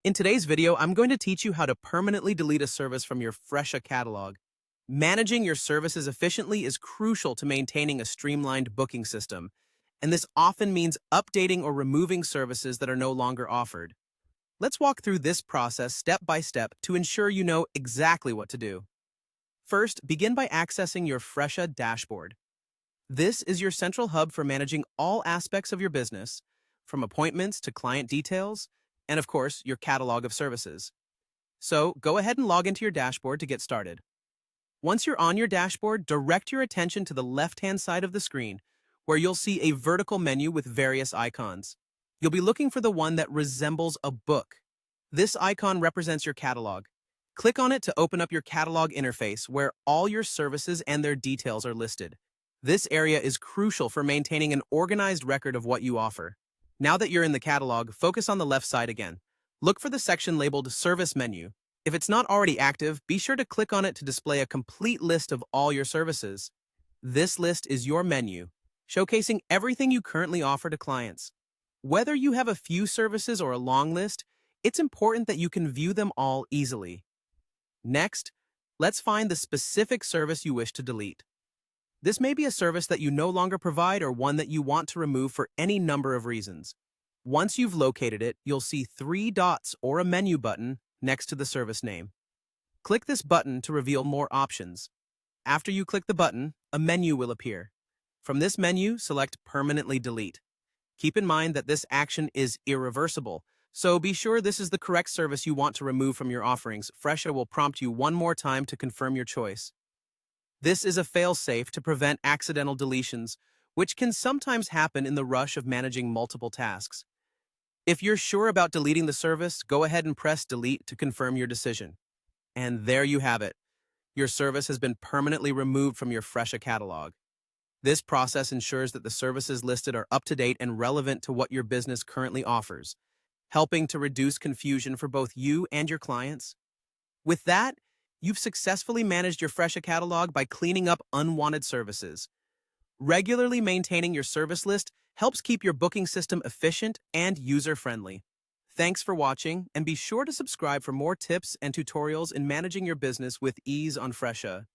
In today's video, I'm going to teach you how to permanently delete a service from your Fresha catalog. Managing your services efficiently is crucial to maintaining a streamlined booking system, and this often means updating or removing services that are no longer offered. Let's walk through this process step by step to ensure you know exactly what to do. First, begin by accessing your Fresha dashboard. This is your central hub for managing all aspects of your business, from appointments to client details, and of course, your catalog of services. So go ahead and log into your dashboard to get started. Once you're on your dashboard, direct your attention to the left-hand side of the screen, where you'll see a vertical menu with various icons. You'll be looking for the one that resembles a book. This icon represents your catalog. Click on it to open up your catalog interface, where all your services and their details are listed. This area is crucial for maintaining an organized record of what you offer. Now that you're in the catalog, focus on the left side again. Look for the section labeled Service Menu. If it's not already active, be sure to click on it to display a complete list of all your services. This list is your menu, showcasing everything you currently offer to clients. Whether you have a few services or a long list, it's important that you can view them all easily. Next, let's find the specific service you wish to delete. This may be a service that you no longer provide or one that you want to remove for any number of reasons. Once you've located it, you'll see 3 dots or a menu button next to the service name. Click this button to reveal more options. After you click the button, a menu will appear. From this menu, select Permanently Delete. Keep in mind that this action is irreversible, so be sure this is the correct service you want to remove from your offerings. Fresha will prompt you one more time to confirm your choice. This is a fail-safe to prevent accidental deletions, which can sometimes happen in the rush of managing multiple tasks. If you're sure about deleting the service, go ahead and press Delete to confirm your decision. And there you have it. Your service has been permanently removed from your Fresha catalog. This process ensures that the services listed are up-to-date and relevant to what your business currently offers, helping to reduce confusion for both you and your clients. With that, you've successfully managed your Fresha catalog by cleaning up unwanted services. Regularly maintaining your service list helps keep your booking system efficient and user-friendly. Thanks for watching, and be sure to subscribe for more tips and tutorials in managing your business with ease on Fresha.